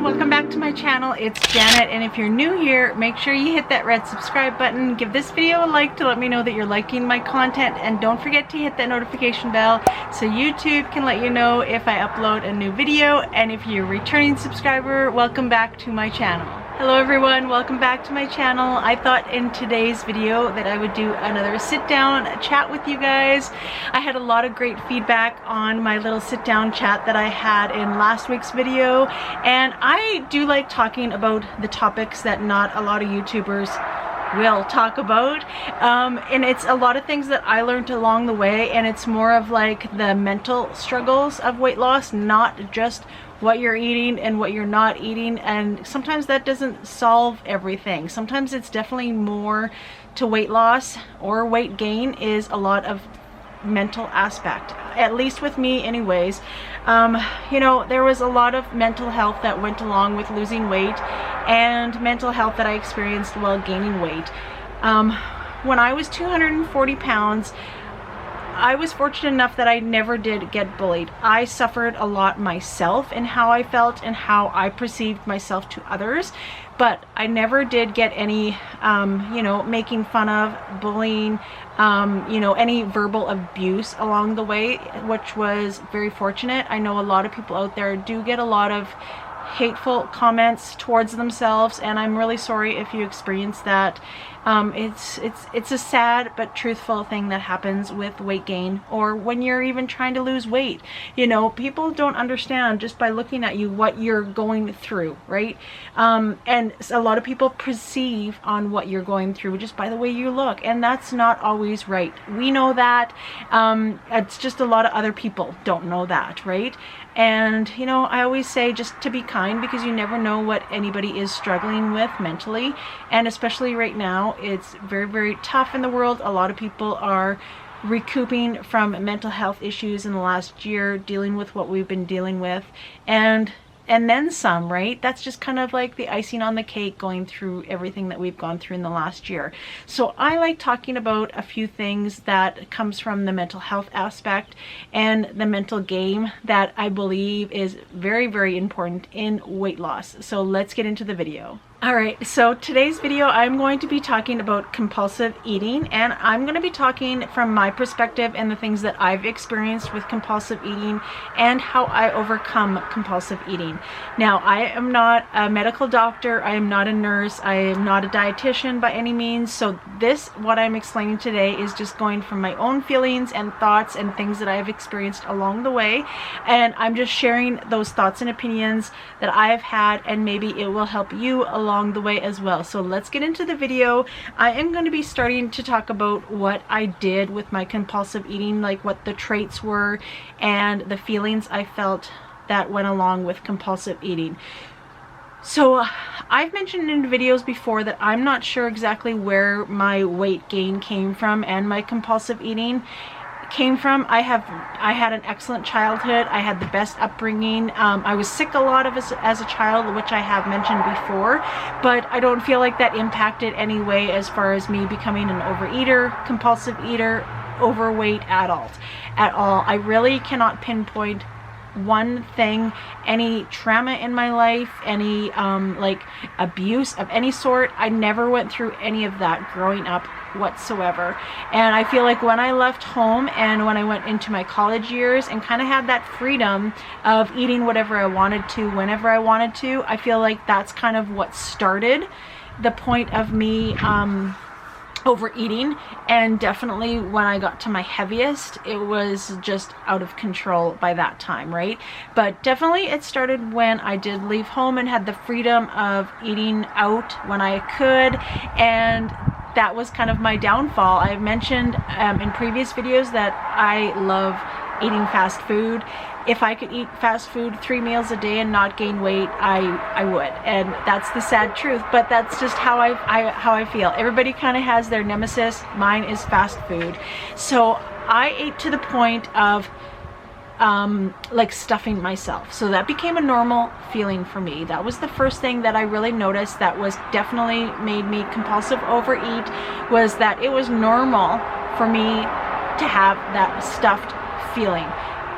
welcome back to my channel. It's Janet, and if you're new here, make sure you hit that red subscribe button. Give this video a like to let me know that you're liking my content, and don't forget to hit that notification bell so YouTube can let you know if I upload a new video. And if you're a returning subscriber, welcome back to my channel. Hello everyone, welcome back to my channel. I thought in today's video that I would do another sit down chat with you guys. I had a lot of great feedback on my little sit down chat that I had in last week's video, and I do like talking about the topics that not a lot of YouTubers will talk about, and it's a lot of things that I learned along the way, and it's more of like the mental struggles of weight loss, not just what you're eating and what you're not eating. And sometimes that doesn't solve everything. Sometimes it's definitely more to weight loss or weight gain is a lot of mental aspect, at least with me anyways. You know, there was a lot of mental health that went along with losing weight, and mental health that I experienced while gaining weight. When I was 240 pounds, I was fortunate enough that I never did get bullied. I suffered a lot myself in how I felt and how I perceived myself to others, but I never did get any, you know, making fun of, bullying, you know, any verbal abuse along the way, which was very fortunate. I know a lot of people out there do get a lot of hateful comments towards themselves, and I'm really sorry if you experience that. It's a sad but truthful thing that happens with weight gain, or when you're even trying to lose weight. You know, people don't understand just by looking at you what you're going through, right? And a lot of people perceive on what you're going through just by the way you look, and that's not always right. We know that. It's just a lot of other people don't know that, right? And, you know, I always say just to be kind, because you never know what anybody is struggling with mentally. And especially right now, it's very, very tough in the world. A lot of people are recouping from mental health issues in the last year, dealing with what we've been dealing with. And then some, right? That's just kind of like the icing on the cake going through everything that we've gone through in the last year. So I like talking about a few things that comes from the mental health aspect and the mental game that I believe is very, very important in weight loss. So let's get into the video. Alright, so today's video I'm going to be talking about compulsive eating, and I'm going to be talking from my perspective and the things that I've experienced with compulsive eating and how I overcome compulsive eating. Now, I am not a medical doctor, I am not a nurse, I am not a dietitian by any means, so what I'm explaining today is just going from my own feelings and thoughts and things that I've experienced along the way, and I'm just sharing those thoughts and opinions that I have had, and maybe it will help you along the way as well. So let's get into the video. I am going to be starting to talk about what I did with my compulsive eating, like what the traits were and the feelings I felt that went along with compulsive eating. So I've mentioned in videos before that I'm not sure exactly where my weight gain came from and my compulsive eating came from. I had an excellent childhood. I had the best upbringing. I was sick a lot as a child, which I have mentioned before, but I don't feel like that impacted any way as far as me becoming an overeater, compulsive eater, overweight adult at all. I really cannot pinpoint one thing, any trauma in my life, any like abuse of any sort. I never went through any of that growing up whatsoever. And I feel like when I left home and when I went into my college years and kind of had that freedom of eating whatever I wanted to whenever I wanted to, I feel like that's kind of what started the point of me overeating. And definitely when I got to my heaviest, it was just out of control by that time, right? But definitely it started when I did leave home and had the freedom of eating out when I could, and that was kind of my downfall. I've mentioned in previous videos that I love eating fast food. If I could eat fast food 3 meals a day and not gain weight, I would. And that's the sad truth, but that's just how I feel. Everybody kind of has their nemesis. Mine is fast food. So I ate to the point of like stuffing myself. So that became a normal feeling for me. That was the first thing that I really noticed that was definitely made me compulsive overeat, was that it was normal for me to have that stuffed feeling.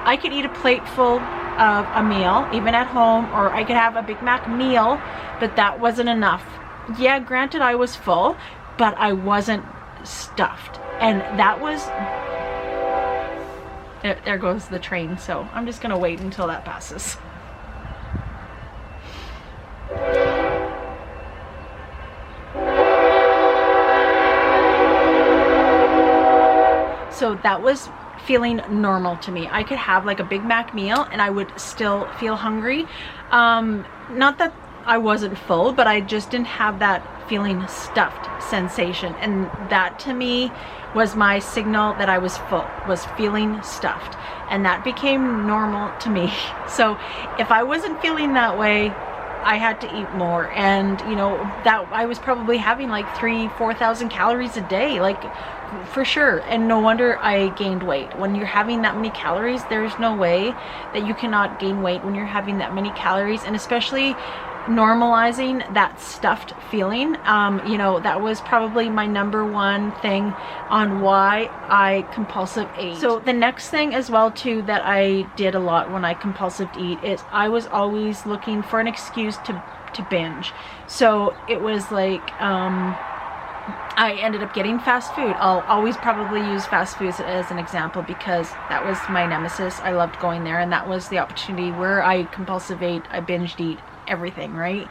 I could eat a plate full of a meal, even at home, or I could have a Big Mac meal, but that wasn't enough. Yeah, granted, I was full, but I wasn't stuffed. And that was, there goes the train, so I'm just gonna wait until that passes. So that was feeling normal to me. I could have like a Big Mac meal and I would still feel hungry. Not that I wasn't full, but I just didn't have that feeling stuffed sensation. And that to me was my signal that I was full, was feeling stuffed. And that became normal to me. So if I wasn't feeling that way, I had to eat more. And you know, that I was probably having like 3,000-4,000 calories a day, like for sure. And no wonder I gained weight. When you're having that many calories, there's no way that you cannot gain weight when you're having that many calories. And especially normalizing that stuffed feeling, you know, that was probably my #1 thing on why I compulsive ate. So the next thing as well too that I did a lot when I compulsive eat is I was always looking for an excuse to binge. So it was like I ended up getting fast food. I'll always probably use fast foods as an example because that was my nemesis. I loved going there, and that was the opportunity where I compulsive ate, I binged eat everything, right?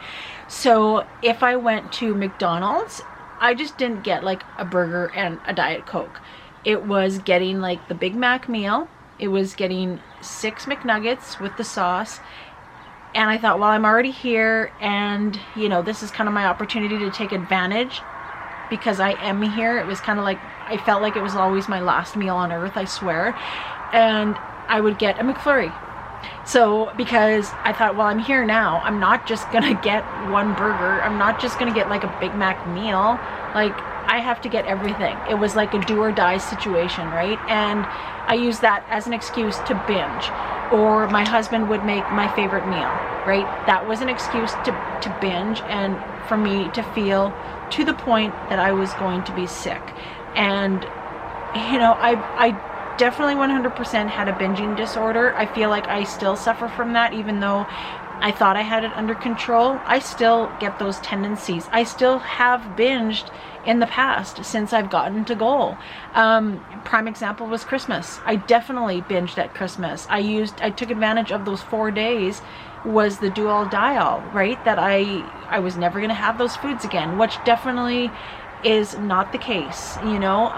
So if I went to McDonald's, I just didn't get like a burger and a Diet Coke. It was getting like the Big Mac meal. It was getting 6 McNuggets with the sauce. And I thought, well, I'm already here, and you know, this is kind of my opportunity to take advantage because I am here. It was kind of like, I felt like it was always my last meal on earth, I swear. And I would get a McFlurry. So because I thought, well, I'm here now, I'm not just gonna get one burger, I'm not just gonna get like a Big Mac meal, like I have to get everything. It was like a do or die situation, right? And I used that as an excuse to binge. Or my husband would make my favorite meal, right? That was an excuse to binge and for me to feel to the point that I was going to be sick. And you know, I definitely 100% had a binging disorder. I feel like I still suffer from that, even though I thought I had it under control. I still get those tendencies. I still have binged in the past since I've gotten to goal. Prime example was Christmas. I definitely binged at Christmas. I took advantage of those 4 days was the do all die all, right? That I was never gonna have those foods again, which definitely is not the case, you know,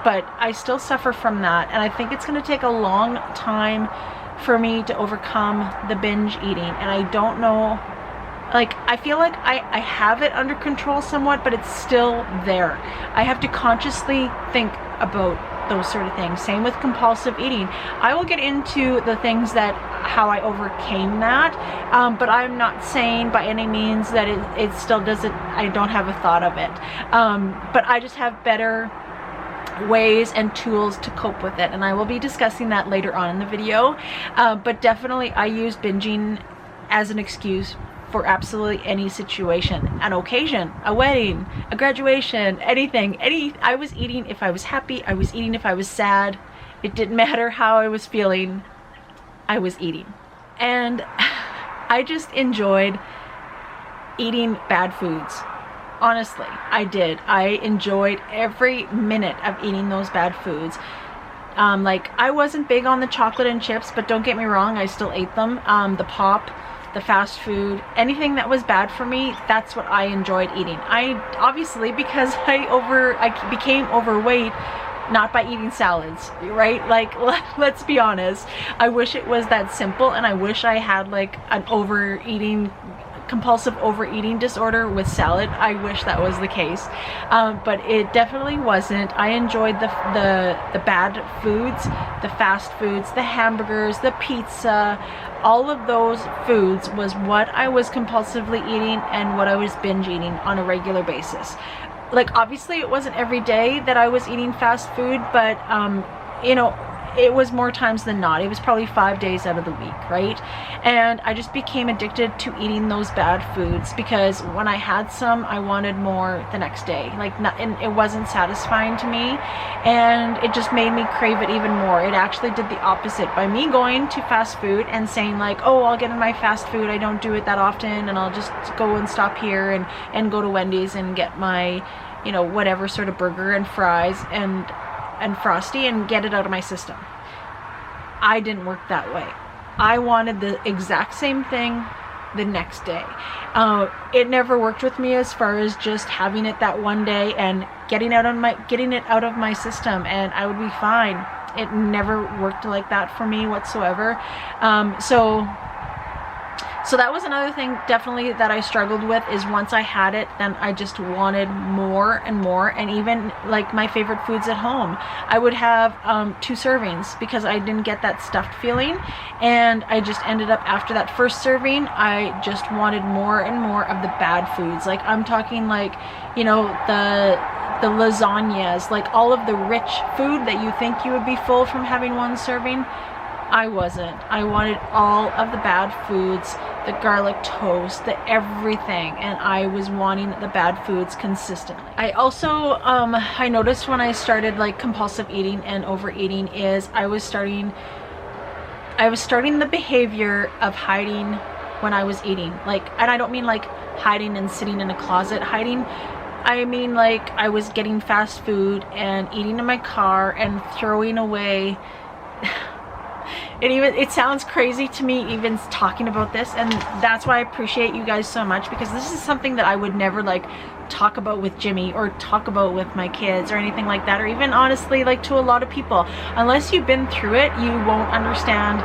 but I still suffer from that, and I think it's going to take a long time for me to overcome the binge eating. And I don't know, like, I feel like I have it under control somewhat, but it's still there. I have to consciously think about those sort of things. Same with compulsive eating. I will get into the things that how I overcame that, but I'm not saying by any means that it still doesn't, I don't have a thought of it, but I just have better ways and tools to cope with it, and I will be discussing that later on in the video. But definitely I use binging as an excuse for absolutely any situation, an occasion, a wedding, a graduation, anything, I was eating if I was happy, I was eating if I was sad. It didn't matter how I was feeling, I was eating. And I just enjoyed eating bad foods. Honestly, I did. I enjoyed every minute of eating those bad foods. Like, I wasn't big on the chocolate and chips, but don't get me wrong, I still ate them. The pop, the fast food, anything that was bad for me, that's what I enjoyed eating. I obviously, because I became overweight, not by eating salads, right? Like, let's be honest. I wish it was that simple, and I wish I had like an compulsive overeating disorder with salad. I wish that was the case, but it definitely wasn't. I enjoyed the bad foods, the fast foods, the hamburgers, the pizza. All of those foods was what I was compulsively eating and what I was binge eating on a regular basis. Like, obviously it wasn't every day that I was eating fast food, but you know, it was more times than not. It was probably 5 days out of the week, right? And I just became addicted to eating those bad foods, because when I had some, I wanted more the next day. Like, and it wasn't satisfying to me, and it just made me crave it even more. It actually did the opposite by me going to fast food and saying like, oh, I'll get in my fast food. I don't do it that often, and I'll just go and stop here and go to Wendy's and get my, you know, whatever sort of burger and fries and Frosty and get it out of my system. I didn't work that way. I wanted the exact same thing the next day. It never worked with me as far as just having it that one day and getting it out of my system, and I would be fine. It never worked like that for me whatsoever. So that was another thing definitely that I struggled with, is once I had it, then I just wanted more and more. And even like my favorite foods at home, I would have 2 servings because I didn't get that stuffed feeling. And I just ended up, after that first serving, I just wanted more and more of the bad foods. Like, I'm talking like, you know, the lasagnas, like all of the rich food that you think you would be full from having one serving. I wasn't. I wanted all of the bad foods, the garlic toast, the everything, and I was wanting the bad foods consistently. I also, I noticed when I started like compulsive eating and overeating is I was starting the behavior of hiding when I was eating. Like, and I don't mean like hiding and sitting in a closet hiding. I mean like I was getting fast food and eating in my car and throwing away. It sounds crazy to me even talking about this, and that's why I appreciate you guys so much, because this is something that I would never like talk about with Jimmy or talk about with my kids or anything like that, or even honestly like to a lot of people. Unless you've been through it, you won't understand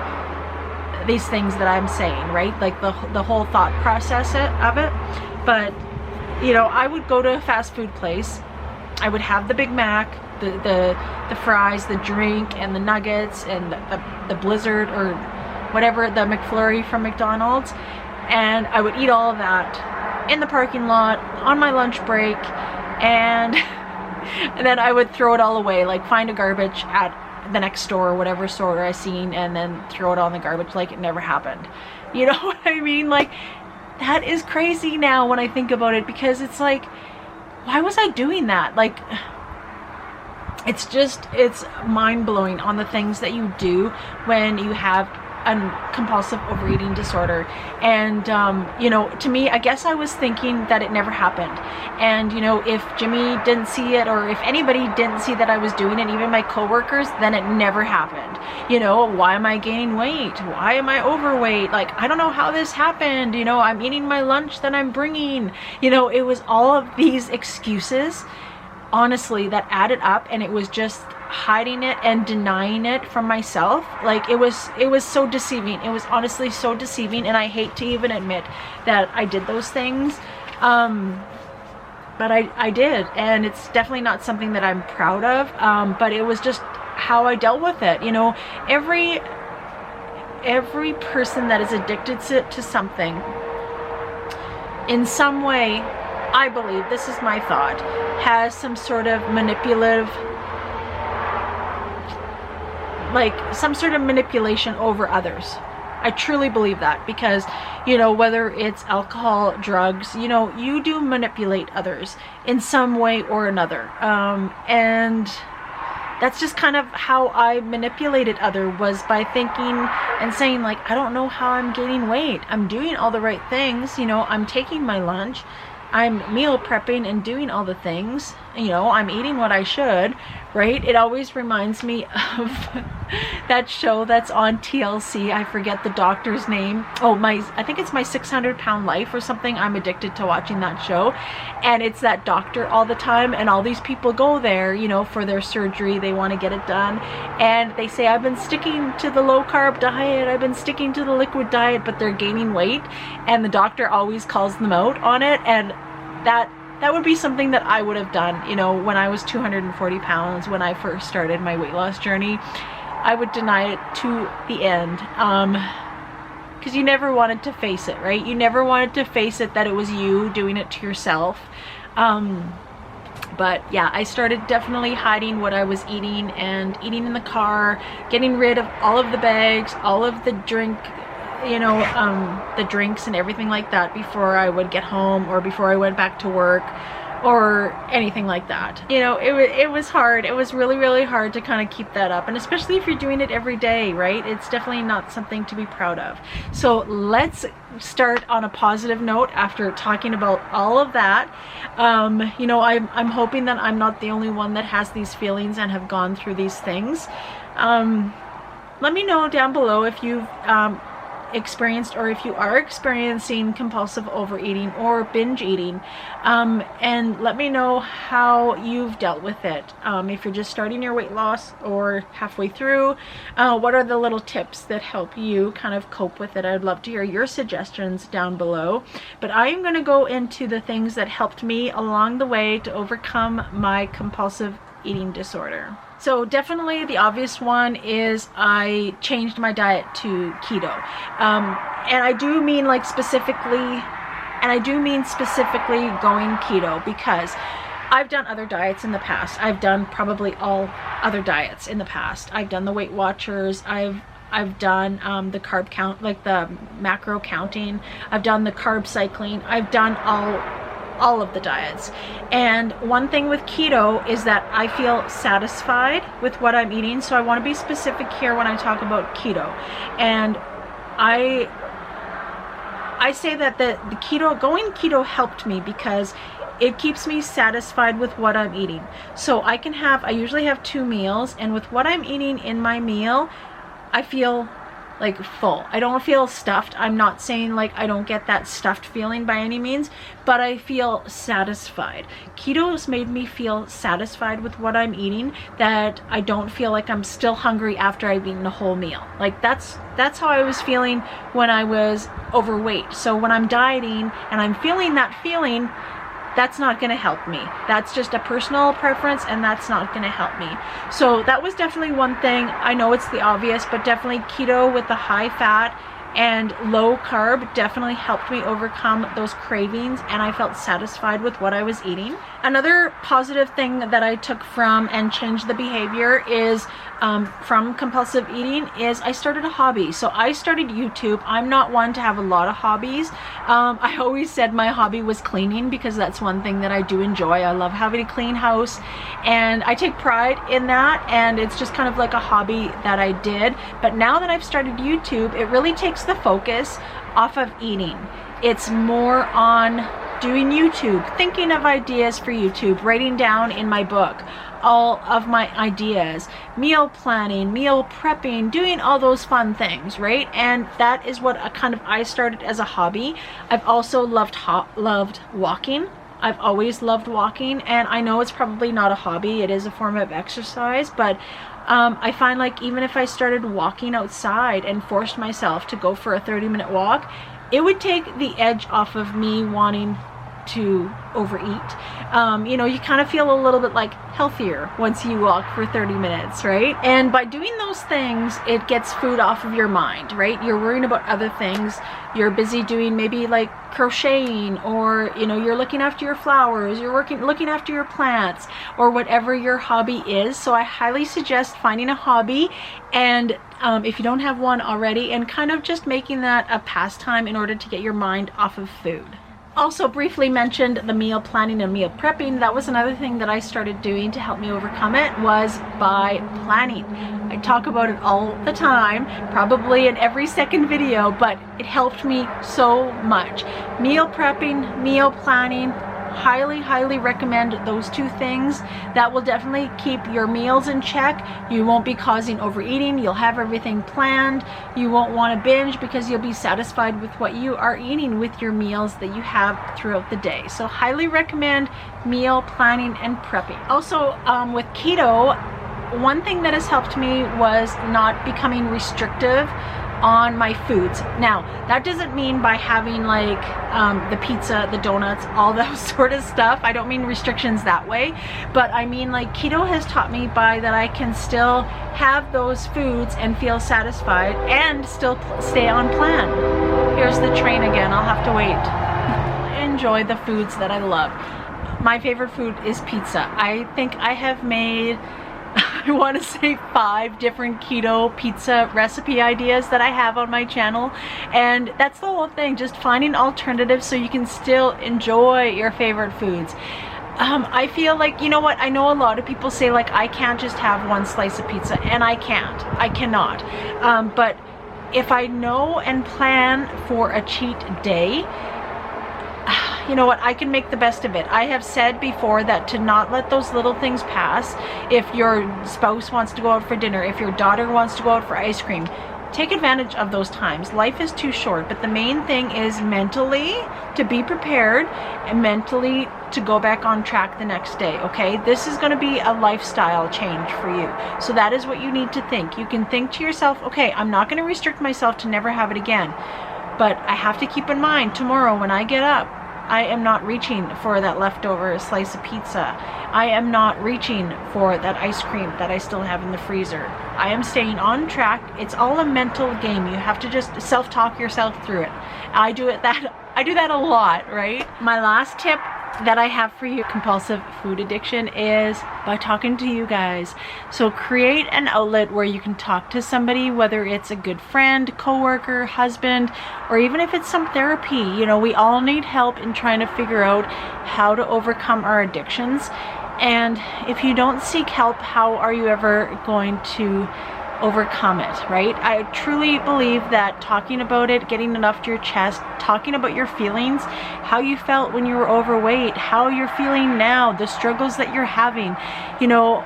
these things that I'm saying, right? Like the whole thought process of it. But you know, I would go to a fast food place, I would have the Big Mac, the fries, the drink, and the nuggets, and the Blizzard or whatever, the McFlurry from McDonald's, and I would eat all of that in the parking lot on my lunch break, and then I would throw it all away, like find a garbage at the next store or whatever store I seen, and then throw it all in the garbage like it never happened. You know what I mean? Like, that is crazy now when I think about it, because it's like, why was I doing that? Like, it's mind-blowing on the things that you do when you have a compulsive overeating disorder. And you know, to me, I guess I was thinking that it never happened. And you know, if Jimmy didn't see it, or if anybody didn't see that I was doing it, even my coworkers, then it never happened. You know, why am I gaining weight? Why am I overweight? Like, I don't know how this happened. You know, I'm eating my lunch that I'm bringing. You know, it was all of these excuses, honestly, that added up, and it was just hiding it and denying it from myself. Like, it was so deceiving. It was honestly so deceiving, and I hate to even admit that I did those things, but I did, and it's definitely not something that I'm proud of, but it was just how I dealt with it. You know, every person that is addicted to something in some way, I believe, this is my thought, has some sort of manipulative, like some sort of manipulation over others. I truly believe that, because, you know, whether it's alcohol, drugs, you know, you do manipulate others in some way or another. And that's just kind of how I manipulated others, was by thinking and saying like, I don't know how I'm gaining weight. I'm doing all the right things. You know, I'm taking my lunch, I'm meal prepping and doing all the things, you know, I'm eating what I should, right? It always reminds me of that show that's on TLC. I forget the doctor's name. Oh, I think it's My 600-Pound Life or something. I'm addicted to watching that show. And it's that doctor all the time, and all these people go there, you know, for their surgery. They want to get it done. And they say, I've been sticking to the low carb diet, I've been sticking to the liquid diet, but they're gaining weight. And the doctor always calls them out on it. And that would be something that I would have done, you know, when I was 240 pounds, when I first started my weight loss journey. I would deny it to the end, because you never wanted to face it, right? You never wanted to face it that it was you doing it to yourself. But yeah, I started definitely hiding what I was eating and eating in the car, getting rid of all of the bags, all of the the drinks and everything like that before I would get home or before I went back to work or anything like that. It was hard. It was really, really hard to kind of keep that up, and especially if you're doing it every day, right? It's definitely not something to be proud of. So let's start on a positive note after talking about all of that. I'm hoping that I'm not the only one that has these feelings and have gone through these things. Let me know down below if you've experienced or if you are experiencing compulsive overeating or binge eating, and let me know how you've dealt with it. If you're just starting your weight loss or halfway through, what are the little tips that help you kind of cope with it? I'd love to hear your suggestions down below. But I am going to go into the things that helped me along the way to overcome my compulsive eating disorder. So definitely the obvious one is I changed my diet to keto. And I do mean specifically going keto, because I've done other diets in the past. I've done probably all other diets in the past. I've done the Weight Watchers. I've done the carb count, like the macro counting. I've done the carb cycling. I've done all of the diets. And one thing with keto is that I feel satisfied with what I'm eating. So I want to be specific here when I talk about keto. And I say that the going keto helped me because it keeps me satisfied with what I'm eating. So I usually have 2 meals, and with what I'm eating in my meal, I feel like full. I don't feel stuffed. I'm not saying like I don't get that stuffed feeling by any means, but I feel satisfied. Keto's made me feel satisfied with what I'm eating, that I don't feel like I'm still hungry after I've eaten a whole meal. Like that's how I was feeling when I was overweight. So when I'm dieting and I'm feeling that feeling, that's not going to help me. That's just a personal preference, and that's not going to help me. So that was definitely one thing. I know it's the obvious, but definitely keto with the high fat and low carb definitely helped me overcome those cravings, and I felt satisfied with what I was eating. Another positive thing that I took from and changed the behavior is from compulsive eating is I started a hobby. So I started YouTube. I'm not one to have a lot of hobbies. I always said my hobby was cleaning, because that's one thing that I do enjoy. I love having a clean house, and I take pride in that, and it's just kind of like a hobby that I did. But now that I've started YouTube, it really takes the focus off of eating. It's more on doing YouTube, thinking of ideas for YouTube, writing down in my book all of my ideas, meal planning, meal prepping, doing all those fun things, right? And that is what I started as a hobby. I've also loved walking. I've always loved walking, and I know it's probably not a hobby, it is a form of exercise, but I find like even if I started walking outside and forced myself to go for a 30-minute walk, it would take the edge off of me wanting to overeat. You kind of feel a little bit like healthier once you walk for 30 minutes, right? And by doing those things, it gets food off of your mind, right? You're worrying about other things. You're busy doing maybe like crocheting, or you're looking after your flowers, you're looking after your plants, or whatever your hobby is. So I highly suggest finding a hobby, and if you don't have one already, and kind of just making that a pastime in order to get your mind off of food. Also briefly mentioned the meal planning and meal prepping. That was another thing that I started doing to help me overcome it, was by planning. I talk about it all the time, probably in every second video, but it helped me so much. Meal prepping, meal planning, highly recommend those 2 things. That will definitely keep your meals in check. You won't be causing overeating. You'll have everything planned. You won't want to binge because you'll be satisfied with what you are eating with your meals that you have throughout the day. So highly recommend meal planning and prepping. Also with keto, one thing that has helped me was not becoming restrictive on my foods. Now, that doesn't mean by having like the pizza, the donuts, all those sort of stuff. I don't mean restrictions that way, but I mean like keto has taught me by that I can still have those foods and feel satisfied and still stay on plan. Here's the train again. I'll have to wait. Enjoy the foods that I love. my favorite food is pizza. I think I have made, I want to say 5 different keto pizza recipe ideas that I have on my channel, and that's the whole thing, just finding alternatives so you can still enjoy your favorite foods. I feel like, you know what, I know a lot of people say like I can't just have one slice of pizza, and I cannot. But if I know and plan for a cheat day, you know what, I can make the best of it. I have said before that to not let those little things pass. If your spouse wants to go out for dinner, if your daughter wants to go out for ice cream, take advantage of those times. Life is too short, but the main thing is mentally to be prepared and mentally to go back on track the next day, okay? This is going to be a lifestyle change for you. So that is what you need to think. You can think to yourself, okay, I'm not going to restrict myself to never have it again, but I have to keep in mind tomorrow when I get up, I am not reaching for that leftover slice of pizza. I am not reaching for that ice cream that I still have in the freezer. I am staying on track. It's all a mental game. You have to just self-talk yourself through it. I do that a lot, right? My last tip that I have for you, compulsive food addiction, is by talking to you guys. So create an outlet where you can talk to somebody, whether it's a good friend, coworker, husband, or even if it's some therapy. You know, we all need help in trying to figure out how to overcome our addictions. And if you don't seek help, how are you ever going to overcome it, right? I truly believe that talking about it, getting it off to your chest, talking about your feelings, how you felt when you were overweight, how you're feeling now, the struggles that you're having, you know,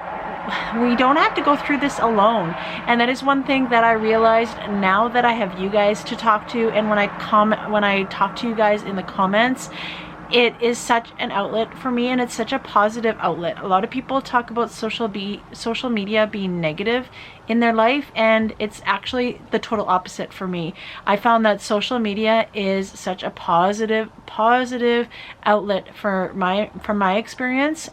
we don't have to go through this alone. And that is one thing that I realized now that I have you guys to talk to, and when I talk to you guys in the comments, it is such an outlet for me, and it's such a positive outlet. A lot of people talk about social media being negative in their life, and it's actually the total opposite for me. I found that social media is such a positive outlet from my experience.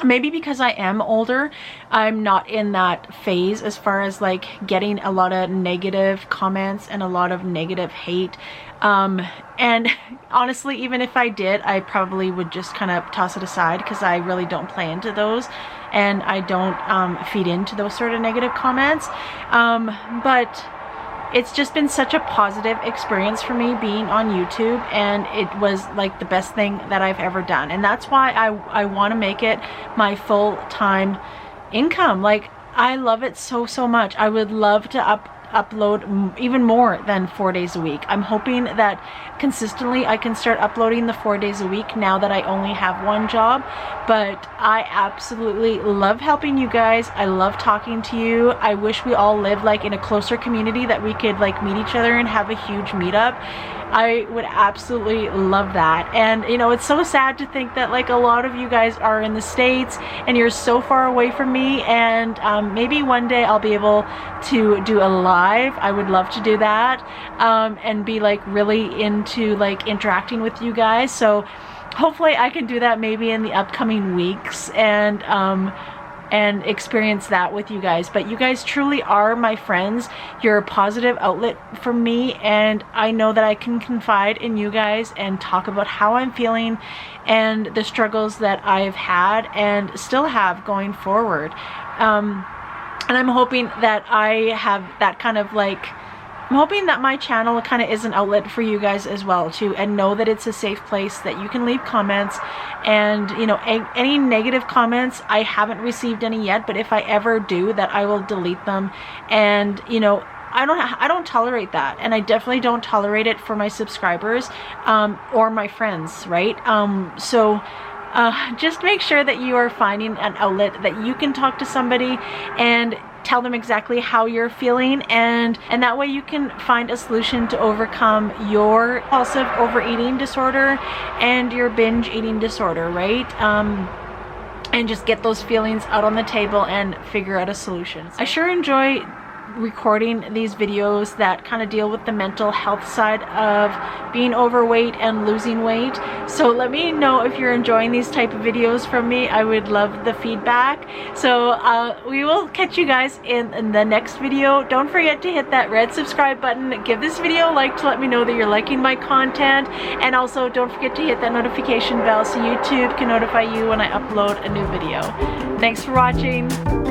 Maybe because I am older, I'm not in that phase as far as like getting a lot of negative comments and a lot of negative hate. And honestly, even if I did, I probably would just kind of toss it aside, because I really don't play into those, and I don't feed into those sort of negative comments. But it's just been such a positive experience for me being on YouTube, and it was like the best thing that I've ever done. And that's why I want to make it my full-time income. Like, I love it so much. I would love to upload even more than 4 days a week. I'm hoping that consistently I can start uploading the 4 days a week now that I only have one job. But I absolutely love helping you guys. I love talking to you. I wish we all lived like in a closer community that we could like meet each other and have a huge meetup. I would absolutely love that. And you know, it's so sad to think that like a lot of you guys are in the States and you're so far away from me, and maybe one day I'll be able to do a live. I would love to do that, and be like really into like interacting with you guys. So hopefully I can do that maybe in the upcoming weeks, and experience that with you guys. But you guys truly are my friends. You're a positive outlet for me, and I know that I can confide in you guys and talk about how I'm feeling and the struggles that I've had and still have going forward. And I'm hoping that I have that kind of like, I'm hoping that my channel kind of is an outlet for you guys as well too, and know that it's a safe place that you can leave comments. And you know, any negative comments, I haven't received any yet, but if I ever do, that I will delete them. And you know, I don't tolerate that, and I definitely don't tolerate it for my subscribers or my friends, right? Just make sure that you are finding an outlet that you can talk to somebody and tell them exactly how you're feeling, and that way you can find a solution to overcome your compulsive overeating disorder and your binge eating disorder, right? And just get those feelings out on the table and figure out a solution. I sure enjoy recording these videos that kind of deal with the mental health side of being overweight and losing weight. So let me know if you're enjoying these type of videos from me. I would love the feedback. So we will catch you guys in the next video. Don't forget to hit that red subscribe button. Give this video a like to let me know that you're liking my content, and also don't forget to hit that notification bell so YouTube can notify you when I upload a new video. Thanks for watching.